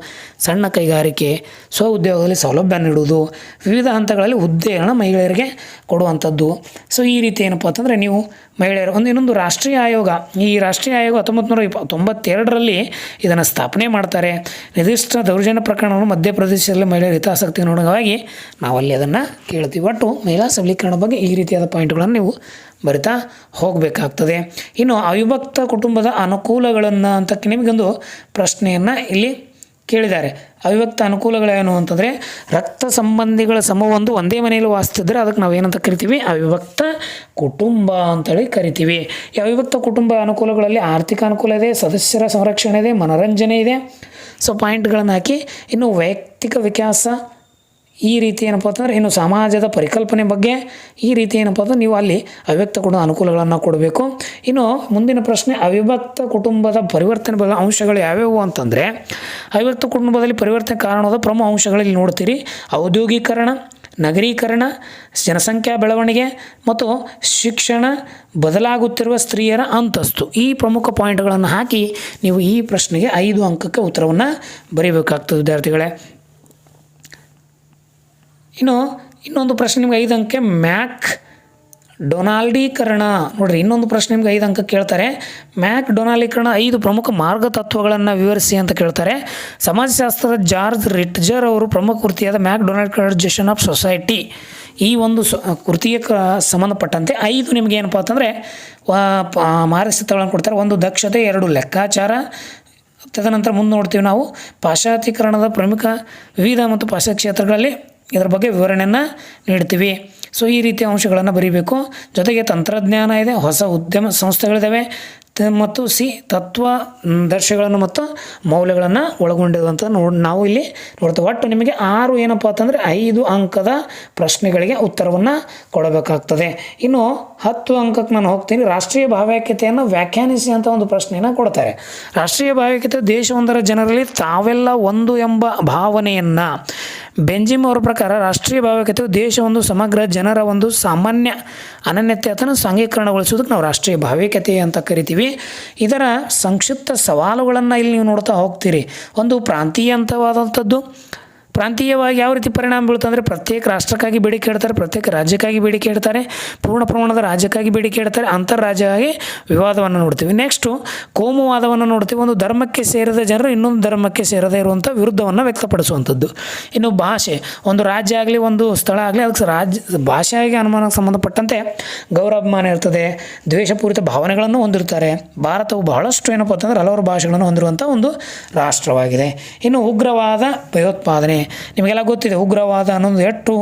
ಸಣ್ಣ ಕೈಗಾರಿಕೆ, ಸ್ವ ಉದ್ಯೋಗದಲ್ಲಿ ಸೌಲಭ್ಯ ನೀಡುವುದು, ವಿವಿಧ ಹಂತಗಳಲ್ಲಿ ಹುದ್ದೆಗಳನ್ನು ಮಹಿಳೆಯರಿಗೆ ಕೊಡುವಂಥದ್ದು. ಸೊ ಈ ರೀತಿ ಏನಪ್ಪ ಅಂತಂದರೆ ನೀವು ಮಹಿಳೆಯರು ಇನ್ನೊಂದು ರಾಷ್ಟ್ರೀಯ ಆಯೋಗ, ಈ ರಾಷ್ಟ್ರೀಯ ಆಯೋಗ 1992ರಲ್ಲಿ ಇದನ್ನು ಸ್ಥಾಪನೆ ಮಾಡ್ತಾರೆ. ನಿರ್ದಿಷ್ಟ ದೌರ್ಜನ್ಯ ಪ್ರಕರಣವನ್ನು ಮಧ್ಯಪ್ರದೇಶದಲ್ಲಿ ಮಹಿಳೆಯರ ಹಿತಾಸಕ್ತಿ ನೋಡುವಾಗಿ ನಾವಲ್ಲಿ ಅದನ್ನು ಕೇಳ್ತೀವಿ. ಒಟ್ಟು ಮಹಿಳಾ ಸಬಲೀಕರಣ ಬಗ್ಗೆ ಈ ರೀತಿಯಾದ ಪಾಯಿಂಟ್ಗಳನ್ನು ನೀವು ಬರಿತಾ ಹೋಗಬೇಕಾಗ್ತದೆ. ಇನ್ನು ಅವಿಭಕ್ತ ಕುಟುಂಬದ ಅನುಕೂಲಗಳನ್ನು ಅಂತ ನಿಮಗೊಂದು ಪ್ರಶ್ನೆಯನ್ನು ಇಲ್ಲಿ ಕೇಳಿದ್ದಾರೆ. ಅವಿಭಕ್ತ ಅನುಕೂಲಗಳೇನು ಅಂತಂದರೆ, ರಕ್ತ ಸಂಬಂಧಿಗಳ ಸಮವೊಂದು ಒಂದೇ ಮನೆಯಲ್ಲಿ ವಾಸಿಸಿದ್ರೆ ಅದಕ್ಕೆ ನಾವು ಏನಂತ ಕರಿತೀವಿ, ಅವಿಭಕ್ತ ಕುಟುಂಬ ಅಂತೇಳಿ ಕರಿತೀವಿ. ಈ ಅವಿಭಕ್ತ ಕುಟುಂಬ ಅನುಕೂಲಗಳಲ್ಲಿ ಆರ್ಥಿಕ ಅನುಕೂಲ ಇದೆ, ಸದಸ್ಯರ ಸಂರಕ್ಷಣೆ ಇದೆ, ಮನೋರಂಜನೆ ಇದೆ. ಸೊ ಪಾಯಿಂಟ್ಗಳನ್ನು ಹಾಕಿ, ಇನ್ನು ವೈಯಕ್ತಿಕ ವಿಕಾಸ, ಈ ರೀತಿ ಏನಪ್ಪ ಅಂತಂದರೆ ಇನ್ನು ಸಮಾಜದ ಪರಿಕಲ್ಪನೆ ಬಗ್ಗೆ ಈ ರೀತಿ ಏನಪ್ಪ ಅಂದರೆ ನೀವು ಅಲ್ಲಿ ಅವಿಭಕ್ತ ಕುಟುಂಬ ಅನುಕೂಲಗಳನ್ನು ಕೊಡಬೇಕು. ಇನ್ನು ಮುಂದಿನ ಪ್ರಶ್ನೆ, ಅವಿಭಕ್ತ ಕುಟುಂಬದ ಪರಿವರ್ತನೆ ಅಂಶಗಳು ಯಾವ್ಯಾವು ಅಂತಂದರೆ, ಅವಿಭಕ್ತ ಕುಟುಂಬದಲ್ಲಿ ಪರಿವರ್ತನೆ ಕಾರಣವಾದ ಪ್ರಮುಖ ಅಂಶಗಳಲ್ಲಿ ನೋಡ್ತೀರಿ. ಔದ್ಯೋಗೀಕರಣ, ನಗರೀಕರಣ, ಜನಸಂಖ್ಯಾ ಬೆಳವಣಿಗೆ ಮತ್ತು ಶಿಕ್ಷಣ, ಬದಲಾಗುತ್ತಿರುವ ಸ್ತ್ರೀಯರ ಅಂತಸ್ತು. ಈ ಪ್ರಮುಖ ಪಾಯಿಂಟ್ಗಳನ್ನು ಹಾಕಿ ನೀವು ಈ ಪ್ರಶ್ನೆಗೆ 5 ಅಂಕಕ್ಕೆ ಉತ್ತರವನ್ನು ಬರೀಬೇಕಾಗ್ತದೆ ವಿದ್ಯಾರ್ಥಿಗಳೇ. ಇನ್ನು ಇನ್ನೊಂದು ಪ್ರಶ್ನೆ ನಿಮ್ಗೆ 5 ಅಂಕ, ಮ್ಯಾಕ್ ಡೊನಾಲ್ಡೀಕರಣ. ನೋಡಿರಿ, ಇನ್ನೊಂದು ಪ್ರಶ್ನೆ ನಿಮ್ಗೆ 5 ಅಂಕ ಕೇಳ್ತಾರೆ. ಮ್ಯಾಕ್ ಡೊನಾಲ್ಡೀಕರಣ 5 ಪ್ರಮುಖ ಮಾರ್ಗತತ್ವಗಳನ್ನು ವಿವರಿಸಿ ಅಂತ ಕೇಳ್ತಾರೆ. ಸಮಾಜಶಾಸ್ತ್ರದ ಜಾರ್ಜ್ ರಿಟ್ಜರ್ ಅವರು ಪ್ರಮುಖ ಕೃತಿಯಾದ ಮ್ಯಾಕ್ ಡೊನಾಲ್ಡೀಕರೈಸೇಷನ್ ಆಫ್ ಸೊಸೈಟಿ, ಈ ಒಂದು ಕೃತಿಗೆ ಸಂಬಂಧಪಟ್ಟಂತೆ 5 ನಿಮ್ಗೆ ಏನಪ್ಪ ಅಂತಂದರೆ ಮಾರ್ಗಸೂಚಿಗಳನ್ನು ಕೊಡ್ತಾರೆ. 1 ದಕ್ಷತೆ, 2 ಲೆಕ್ಕಾಚಾರ. ತದನಂತರ ಮುಂದೆ ನೋಡ್ತೀವಿ ನಾವು ಪಾಶ್ಚಾತ್ಯೀಕರಣದ ಪ್ರಮುಖ ವಿವಿಧ ಮತ್ತು ಪಾಶ್ಚಾತ್ಯ ಕ್ಷೇತ್ರಗಳಲ್ಲಿ ಇದರ ಬಗ್ಗೆ ವಿವರಣೆಯನ್ನು ನೀಡ್ತೀವಿ. ಸೊ ಈ ರೀತಿಯ ಅಂಶಗಳನ್ನು ಬರೀಬೇಕು. ಜೊತೆಗೆ ತಂತ್ರಜ್ಞಾನ ಇದೆ, ಹೊಸ ಉದ್ಯಮ ಸಂಸ್ಥೆಗಳಿದ್ದಾವೆ ಮತ್ತು ತತ್ವದರ್ಶಿಗಳನ್ನು ಮತ್ತು ಮೌಲ್ಯಗಳನ್ನು ಒಳಗೊಂಡಿರುವಂಥ ನಾವು ಇಲ್ಲಿ ನೋಡ್ತೇವೆ. ಒಟ್ಟು ನಿಮಗೆ 6 ಏನಪ್ಪ ಅಂತಂದರೆ 5 ಅಂಕದ ಪ್ರಶ್ನೆಗಳಿಗೆ ಉತ್ತರವನ್ನು ಕೊಡಬೇಕಾಗ್ತದೆ. ಇನ್ನು 10 ಅಂಕಕ್ಕೆ ನಾನು ಹೋಗ್ತೀನಿ. ರಾಷ್ಟ್ರೀಯ ಭಾವೈಕ್ಯತೆಯನ್ನು ವ್ಯಾಖ್ಯಾನಿಸಿ ಅಂತ ಒಂದು ಪ್ರಶ್ನೆಯನ್ನು ಕೊಡ್ತಾರೆ. ರಾಷ್ಟ್ರೀಯ ಭಾವೈಕ್ಯತೆ ದೇಶವೊಂದರ ಜನರಲ್ಲಿ ತಾವೆಲ್ಲ ಒಂದು ಎಂಬ ಭಾವನೆಯನ್ನು, ಬೆಂಜಿಮ್ ಅವರ ಪ್ರಕಾರ ರಾಷ್ಟ್ರೀಯ ಭಾವೈಕ್ಯತೆಯು ದೇಶವೊಂದು ಸಮಗ್ರ ಜನರ ಒಂದು ಸಾಮಾನ್ಯ ಅನನ್ಯತೆಯನ್ನು ಸಾಂಘೀಕರಣಗೊಳಿಸುವುದಕ್ಕೆ ನಾವು ರಾಷ್ಟ್ರೀಯ ಭಾವೈಕ್ಯತೆ ಅಂತ ಕರಿತೀವಿ. ಇದರ ಸಂಕ್ಷಿಪ್ತ ಸವಾಲುಗಳನ್ನು ಇಲ್ಲಿ ನೀವು ನೋಡ್ತಾ ಹೋಗ್ತೀರಿ. ಒಂದು ಪ್ರಾಂತೀಯ ಹಂತವಾದಂಥದ್ದು, ಪ್ರಾಂತೀಯವಾಗಿ ಯಾವ ರೀತಿ ಪರಿಣಾಮ ಬೀಳುತ್ತೆ ಅಂದರೆ, ಪ್ರತ್ಯೇಕ ರಾಷ್ಟ್ರಕ್ಕಾಗಿ ಬೇಡಿಕೆ ಇಡ್ತಾರೆ, ಪ್ರತ್ಯೇಕ ರಾಜ್ಯಕ್ಕಾಗಿ ಬೇಡಿಕೆ ಇಡ್ತಾರೆ, ಪೂರ್ಣ ಪ್ರಮಾಣದ ರಾಜ್ಯಕ್ಕಾಗಿ ಬೇಡಿಕೆ ಇಡ್ತಾರೆ, ಅಂತಾರಾಜ್ಯವಾಗಿ ವಿವಾದವನ್ನು ನೋಡ್ತೀವಿ. ನೆಕ್ಸ್ಟು ಕೋಮುವಾದವನ್ನು ನೋಡ್ತೀವಿ. ಒಂದು ಧರ್ಮಕ್ಕೆ ಸೇರಿದ ಜನರು ಇನ್ನೊಂದು ಧರ್ಮಕ್ಕೆ ಸೇರದೇ ಇರುವಂಥ ವಿರುದ್ಧವನ್ನು ವ್ಯಕ್ತಪಡಿಸುವಂಥದ್ದು. ಇನ್ನು ಭಾಷೆ, ಒಂದು ರಾಜ್ಯ ಆಗಲಿ ಒಂದು ಸ್ಥಳ ಆಗಲಿ ಅದಕ್ಕೆ ಭಾಷೆಯಾಗಿ ಅನುಮಾನಕ್ಕೆ ಸಂಬಂಧಪಟ್ಟಂತೆ ಗೌರವಾಭಿಮಾನ ಇರ್ತದೆ, ದ್ವೇಷಪೂರಿತ ಭಾವನೆಗಳನ್ನು ಹೊಂದಿರ್ತಾರೆ. ಭಾರತವು ಬಹಳಷ್ಟು ಏನಪ್ಪ ಅಂತಂದರೆ ಹಲವಾರು ಭಾಷೆಗಳನ್ನು ಹೊಂದಿರುವಂಥ ಒಂದು ರಾಷ್ಟ್ರವಾಗಿದೆ. ಇನ್ನು ಉಗ್ರವಾದ, ಭಯೋತ್ಪಾದನೆ, ನಿಮಗೆಲ್ಲ ಗೊತ್ತಿದೆ ಉಗ್ರವಾದ ಅನ್ನೋದು ಎಷ್ಟು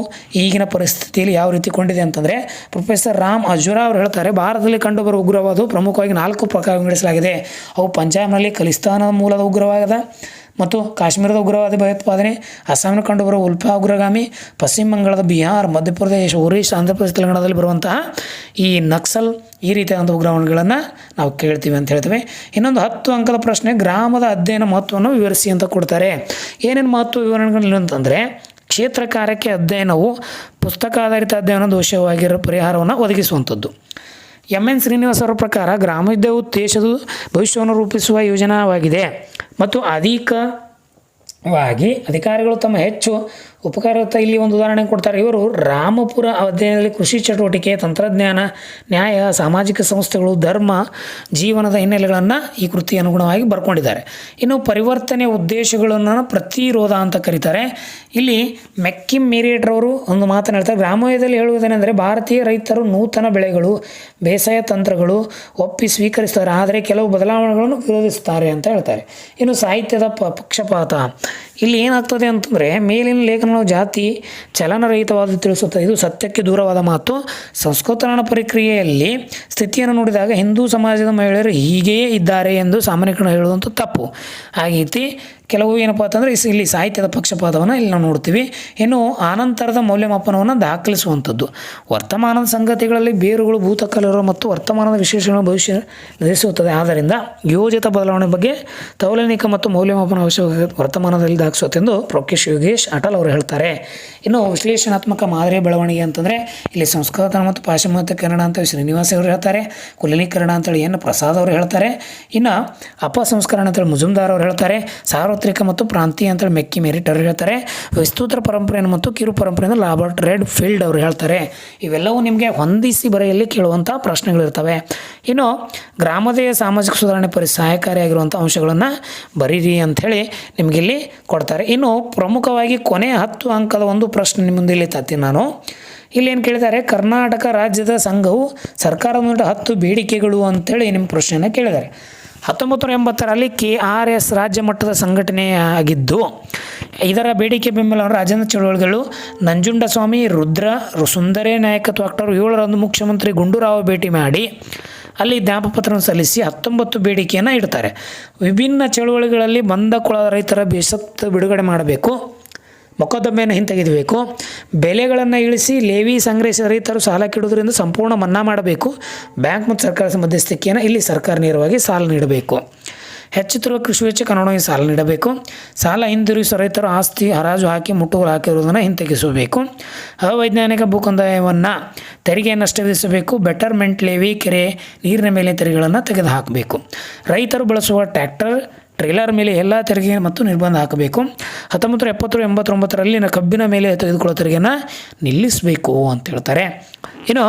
ಈಗಿನ ಪರಿಸ್ಥಿತಿಯಲ್ಲಿ ಯಾವ ರೀತಿ ಕೊಂಡಿದೆ ಅಂತಂದರೆ, ಪ್ರೊಫೆಸರ್ ರಾಮ್ ಅಜುರಾ ಅವರು ಹೇಳ್ತಾರೆ, ಭಾರತದಲ್ಲಿ ಕಂಡುಬರುವ ಉಗ್ರವಾದವು ಪ್ರಮುಖವಾಗಿ 4 ಪ್ರಕಾರ ವಿಂಗಡಿಸಲಾಗಿದೆ. ಅವು ಪಂಜಾಬ್ನಲ್ಲಿ ಖಲಿಸ್ತಾನ ಮೂಲದ ಉಗ್ರವಾದ ಮತ್ತು ಕಾಶ್ಮೀರದ ಉಗ್ರವಾದ ಭಯೋತ್ಪಾದನೆ, ಅಸ್ಸಾಂನ ಕಂಡುಬರುವ ಉಲ್ಫಾ ಉಗ್ರಗಾಮಿ, ಪಶ್ಚಿಮ ಬಂಗಾಳದ ಬಿಹಾರ್, ಮಧ್ಯಪ್ರದೇಶ, ಒರಿಸ್ಸಾ, ಆಂಧ್ರಪ್ರದೇಶ, ತೆಲಂಗಾಣದಲ್ಲಿ ಬರುವಂತಹ ಈ ನಕ್ಸಲ್, ಈ ರೀತಿಯಾದಂಥ ಉಗ್ರವಾದಗಳನ್ನು ನಾವು ಕೇಳ್ತೀವಿ ಅಂತ ಹೇಳ್ತೇವೆ. ಇನ್ನೊಂದು 10 ಅಂಕದ ಪ್ರಶ್ನೆ, ಗ್ರಾಮದ ಅಧ್ಯಯನ ಮಹತ್ವವನ್ನು ವಿವರಿಸಿ ಅಂತ ಕೊಡ್ತಾರೆ. ಏನೇನು ಮಹತ್ವ ವಿವರಣೆಗಳು ಅಂತಂದರೆ, ಕ್ಷೇತ್ರ ಕಾರ್ಯಕ್ಕೆ ಅಧ್ಯಯನವು ಪುಸ್ತಕ ಆಧಾರಿತ ಅಧ್ಯಯನ ದೋಷವಾಗಿರೋ ಪರಿಹಾರವನ್ನು ಒದಗಿಸುವಂಥದ್ದು. ಎನ್ ಶ್ರೀನಿವಾಸ್ ಅವರ ಪ್ರಕಾರ ಗ್ರಾಮೋದ್ಯೋಗವು ದೇಶದ ಭವಿಷ್ಯವನ್ನು ರೂಪಿಸುವ ಯೋಜನಾವಾಗಿದೆ ಮತ್ತು ಅಧಿಕಾರಿಗಳು ತಮ್ಮ ಹೆಚ್ಚು ಉಪಕಾರಯುಕ್ತ ಇಲ್ಲಿ ಒಂದು ಉದಾಹರಣೆ ಕೊಡ್ತಾರೆ. ಇವರು ರಾಮಪುರ ಅಧ್ಯಯನದಲ್ಲಿ ಕೃಷಿ ಚಟುವಟಿಕೆ, ತಂತ್ರಜ್ಞಾನ, ನ್ಯಾಯ, ಸಾಮಾಜಿಕ ಸಂಸ್ಥೆಗಳು, ಧರ್ಮ, ಜೀವನದ ಹಿನ್ನೆಲೆಗಳನ್ನು ಈ ಕೃತಿ ಅನುಗುಣವಾಗಿ ಬರ್ಕೊಂಡಿದ್ದಾರೆ. ಇನ್ನು ಪರಿವರ್ತನೆಯ ಉದ್ದೇಶಗಳನ್ನು ಪ್ರತಿರೋಧ ಅಂತ ಕರೀತಾರೆ. ಇಲ್ಲಿ ಮೆಕ್ಕಿಮ್ ಮೇರಿಯಟ್ರವರು ಒಂದು ಮಾತನ್ನು ಹೇಳ್ತಾರೆ. ಗ್ರಾಮೋದ್ಯೋಗದಲ್ಲಿ ಹೇಳುವುದೇನೆಂದರೆ ಭಾರತೀಯ ರೈತರು ನೂತನ ಬೆಳೆಗಳು, ಬೇಸಾಯ ತಂತ್ರಗಳು ಒಪ್ಪಿ ಸ್ವೀಕರಿಸ್ತಾರೆ, ಆದರೆ ಕೆಲವು ಬದಲಾವಣೆಗಳನ್ನು ವಿರೋಧಿಸ್ತಾರೆ ಅಂತ ಹೇಳ್ತಾರೆ. ಇನ್ನು ಸಾಹಿತ್ಯದ ಪಕ್ಷಪಾತ ಇಲ್ಲಿ ಏನಾಗ್ತದೆ ಅಂತಂದರೆ ಮೇಲಿನ ಲೇಖನಗಳು ಜಾತಿ ಚಲನರಹಿತವಾದ ತಿಳಿಸುತ್ತದೆ. ಇದು ಸತ್ಯಕ್ಕೆ ದೂರವಾದ ಮಾತು. ಸಂಸ್ಕೃತನ ಪ್ರಕ್ರಿಯೆಯಲ್ಲಿ ಸ್ಥಿತಿಯನ್ನು ನೋಡಿದಾಗ ಹಿಂದೂ ಸಮಾಜದ ಮಹಿಳೆಯರು ಹೀಗೆಯೇ ಇದ್ದಾರೆ ಎಂದು ಸಾಮಾನ್ಯೀಕರಣ ಹೇಳುವಂಥ ತಪ್ಪು ಆಗೈತಿ. ಕೆಲವು ಏನಪ್ಪ ಅಂತಂದರೆ ಇಲ್ಲಿ ಸಾಹಿತ್ಯದ ಪಕ್ಷಪಾತವನ್ನು ಇಲ್ಲಿ ನಾವು ನೋಡ್ತೀವಿ. ಇನ್ನು ಆನಂತರದ ಮೌಲ್ಯಮಾಪನವನ್ನು ದಾಖಲಿಸುವಂಥದ್ದು. ವರ್ತಮಾನದ ಸಂಗತಿಗಳಲ್ಲಿ ಬೇರುಗಳು ಭೂತಕಾಲಿರುವ ಮತ್ತು ವರ್ತಮಾನದ ವಿಶೇಷಗಳನ್ನು ಭವಿಷ್ಯ ನಿರ್ಧರಿಸುತ್ತದೆ. ಆದ್ದರಿಂದ ಯೋಜಿತ ಬದಲಾವಣೆ ಬಗ್ಗೆ ತೌಲನಿಕ ಮತ್ತು ಮೌಲ್ಯಮಾಪನ ಅವಶ್ಯಕ ವರ್ತಮಾನದಲ್ಲಿ ದಾಖಲಿಸುತ್ತೆ ಎಂದು ಪ್ರೊಫೆಸರ್ ಯೋಗೇಶ್ ಅಟಲ್ ಅವರು ಹೇಳ್ತಾರೆ. ಇನ್ನು ವಿಶ್ಲೇಷಣಾತ್ಮಕ ಮಾದರಿಯ ಬೆಳವಣಿಗೆ ಅಂತಂದರೆ ಇಲ್ಲಿ ಸಂಸ್ಕೃತ ಮತ್ತು ಪಾಶ್ಚಿಮಾತ್ಯಕರಣ ಅಂತ ಶ್ರೀನಿವಾಸ ಅವರು ಹೇಳ್ತಾರೆ. ಕುಲೀಕರಣ ಅಂತೇಳಿ ಏನು ಪ್ರಸಾದ್ ಅವರು ಹೇಳ್ತಾರೆ. ಇನ್ನು ಅಪಸಂಸ್ಕರಣ ಅಂತೇಳಿ ಮುಜುಮ್ದಾರ್ ಅವರು ಹೇಳ್ತಾರೆ. ಸಾರ್ವತ್ರಿಕ ಮತ್ತು ಪ್ರಾಂತೀಯ ಅಂತೇಳಿ ಮೆಕ್ಕಿ ಮೆರಿಟ್ ಅವರು ಹೇಳ್ತಾರೆ. ವಿಸ್ತೃತ ಪರಂಪರೆಯನ್ನು ಮತ್ತು ಕಿರು ಪರಂಪರೆಯನ್ನು ರಾಬರ್ಟ್ ರೆಡ್ ಫೀಲ್ಡ್ ಅವರು ಹೇಳ್ತಾರೆ. ಇವೆಲ್ಲವೂ ನಿಮಗೆ ಹೊಂದಿಸಿ ಬರೆಯಲ್ಲಿ ಕೇಳುವಂಥ ಪ್ರಶ್ನೆಗಳಿರ್ತವೆ. ಇನ್ನು ಗ್ರಾಮೋದಯ ಸಾಮಾಜಿಕ ಸುಧಾರಣೆ ಸಹಾಯಕಾರಿಯಾಗಿರುವಂಥ ಅಂಶಗಳನ್ನು ಬರೀರಿ ಅಂಥೇಳಿ ನಿಮಗಿಲ್ಲಿ ಕೊಡ್ತಾರೆ. ಇನ್ನು ಪ್ರಮುಖವಾಗಿ ಕೊನೆಯ 10 ಅಂಕದ ಒಂದು ಪ್ರಶ್ನೆ ನಿಮ್ಮ ಮುಂದೆ ಇಲ್ಲಿ ತರ್ತೀನಿ ನಾನು. ಇಲ್ಲೇನು ಕೇಳಿದ್ದಾರೆ, ಕರ್ನಾಟಕ ರಾಜ್ಯದ ಸಂಘವು ಸರ್ಕಾರದ ಮುಂದೆ 10 ಬೇಡಿಕೆಗಳು ಅಂಥೇಳಿ ನಿಮ್ಮ ಪ್ರಶ್ನೆಯನ್ನು ಕೇಳಿದ್ದಾರೆ. 1980ರಲ್ಲಿ KRS ರಾಜ್ಯ ಮಟ್ಟದ ಸಂಘಟನೆಯಾಗಿದ್ದು ಇದರ ಬೇಡಿಕೆ ಬೆಂಬಲವನ್ನು ರಾಜ್ಯದ ಚಳವಳಿಗಳು ನಂಜುಂಡಸ್ವಾಮಿ, ರುದ್ರ ಸುಂದರೇ ನಾಯಕತ್ವ ಅಕ್ಟೋಬರ್ 7ರಂದು ಮುಖ್ಯಮಂತ್ರಿ ಗುಂಡೂರಾವ್ ಭೇಟಿ ಮಾಡಿ ಅಲ್ಲಿ ಜ್ಞಾಪಪತ್ರವನ್ನು ಸಲ್ಲಿಸಿ 19 ಬೇಡಿಕೆಯನ್ನು ಇಡ್ತಾರೆ. ವಿಭಿನ್ನ ಚಳುವಳಿಗಳಲ್ಲಿ ಬಂದ ಕುಳದ ರೈತರ ಬೇಸತ್ತು ಬಿಡುಗಡೆ ಮಾಡಬೇಕು, ಮೊಕದ್ದಮೆಯನ್ನು ಹಿಂತೆಗೆಯಬೇಕು, ಬೆಲೆಗಳನ್ನು ಇಳಿಸಿ ಲೇವಿ ಸಂಗ್ರಹಿಸಿದ ರೈತರು ಸಾಲ ಕೆಡುವುದರಿಂದ ಸಂಪೂರ್ಣ ಮನ್ನಾ ಮಾಡಬೇಕು, ಬ್ಯಾಂಕ್ ಮತ್ತು ಸರ್ಕಾರದ ಮಧ್ಯಸ್ಥಿಕೆಯನ್ನು ಇಲ್ಲಿ ಸರ್ಕಾರ ನೇರವಾಗಿ ಸಾಲ ನೀಡಬೇಕು, ಹೆಚ್ಚುತ್ತಿರುವ ಕೃಷಿ ವೆಚ್ಚಕ್ಕೆ ಅನುಗುಣವಾಗಿ ಸಾಲ ನೀಡಬೇಕು, ಸಾಲ ಹಿಂದಿರುಗಿಸುವ ರೈತರು ಆಸ್ತಿ ಹರಾಜು ಹಾಕಿ ಮುಟ್ಟುಗೋಲು ಹಾಕಿರುವುದನ್ನು ಹಿಂತೆಗೆಸಬೇಕು, ಅವೈಜ್ಞಾನಿಕ ಭೂಕಂದಾಯವನ್ನು ತೆರಿಗೆಯನ್ನಷ್ಟೇ ವಿಧಿಸಬೇಕು, ಬೆಟರ್ಮೆಂಟ್ ಲೇವಿ ಕೆರೆ ನೀರಿನ ಮೇಲೆ ತೆರಿಗೆಗಳನ್ನು ತೆಗೆದುಹಾಕಬೇಕು, ರೈತರು ಬಳಸುವ ಟ್ರೇಲರ್ ಮೇಲೆ ಎಲ್ಲ ತೆರಿಗೆ ಮತ್ತು ನಿರ್ಬಂಧ ಹಾಕಬೇಕು, 1970-89ರಲ್ಲಿ ಕಬ್ಬಿನ ಮೇಲೆ ತೆಗೆದುಕೊಳ್ಳೋ ತೆರಿಗೆಯನ್ನು ನಿಲ್ಲಿಸಬೇಕು ಅಂತ ಹೇಳ್ತಾರೆ. ಇನ್ನು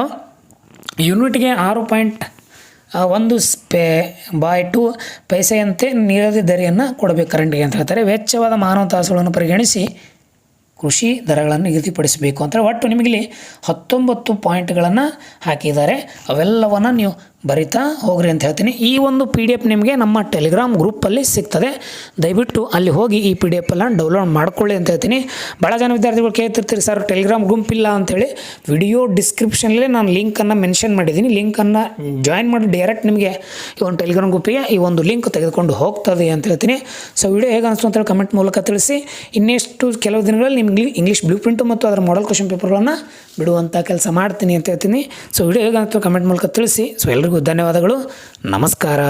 ಯೂನಿಟ್ಗೆ 6.1/2 ಪೈಸೆಯಂತೆ ನಿಗದಿತ ದರೆಯನ್ನು ಕೊಡಬೇಕು ಕರೆಂಟ್ಗೆ ಅಂತ ಹೇಳ್ತಾರೆ. ವೆಚ್ಚವಾದ ಮಾನವ ತಾಸುಗಳನ್ನು ಪರಿಗಣಿಸಿ ಕೃಷಿ ದರಗಳನ್ನು ನಿಗದಿಪಡಿಸಬೇಕು ಅಂತ ಒಟ್ಟು ನಿಮಗಿಲ್ಲಿ 19 ಪಾಯಿಂಟ್ಗಳನ್ನು ಹಾಕಿದ್ದಾರೆ. ಅವೆಲ್ಲವನ್ನು ನೀವು ಬರಿತಾ ಹೋಗ್ರಿ ಅಂತ ಹೇಳ್ತೀನಿ. ಈ ಒಂದು PDF ನಿಮಗೆ ನಮ್ಮ ಟೆಲಿಗ್ರಾಮ್ ಗ್ರೂಪಲ್ಲಿ ಸಿಗ್ತದೆ. ದಯವಿಟ್ಟು ಅಲ್ಲಿ ಹೋಗಿ ಈ PDF ಎಲ್ಲ ಡೌನ್ಲೋಡ್ ಮಾಡ್ಕೊಳ್ಳಿ ಅಂತ ಹೇಳ್ತೀನಿ. ಭಾಳ ಜನ ವಿದ್ಯಾರ್ಥಿಗಳು ಕೇಳ್ತಿರ್ತೀರಿ, ಸರ್ ಟೆಲಿಗ್ರಾಮ್ ಗ್ರೂಪ್ ಇಲ್ಲ ಅಂಥೇಳಿ. ವಿಡಿಯೋ ಡಿಸ್ಕ್ರಿಪ್ಷನಲ್ಲಿ ನಾನು ಲಿಂಕನ್ನು ಮೆನ್ಷನ್ ಮಾಡಿದ್ದೀನಿ. ಲಿಂಕನ್ನು ಜಾಯಿನ್ ಮಾಡಿ ಡೈರೆಕ್ಟ್ ನಿಮಗೆ ಈ ಒಂದು ಟೆಲಿಗ್ರಾಮ್ ಗ್ರೂಪಿಗೆ ಈ ಒಂದು ಲಿಂಕ್ ತೆಗೆದುಕೊಂಡು ಹೋಗ್ತದೆ ಅಂತ ಹೇಳ್ತೀನಿ. ಸೊ ವಿಡಿಯೋ ಹೇಗೆ ಅನಿಸ್ತು ಅಂತೇಳಿ ಕಮೆಂಟ್ ಮೂಲಕ ತಿಳಿಸಿ. ಇನ್ನೆಷ್ಟು ಕೆಲವು ದಿನಗಳಲ್ಲಿ ನಿಮಗೆ ಇಂಗ್ಲೀಷ್ ಬ್ಲೂ ಪ್ರಿಂಟು ಮತ್ತು ಅದರ ಮಾಡೆಲ್ ಕ್ವಶನ್ ಪೇಪರ್ಗಳನ್ನು ಬಿಡುವಂಥ ಕೆಲಸ ಮಾಡ್ತೀನಿ ಅಂತ ಹೇಳ್ತೀನಿ. ಸೊ ವಿಡಿಯೋ ಹೇಗೆ ಅನಿಸ್ತು ಕಮೆಂಟ್ ಮೂಲಕ ತಿಳಿಸಿ. ಸೊ ಎಲ್ಲರಿಗೂ ಧನ್ಯವಾದಗಳು. ನಮಸ್ಕಾರ.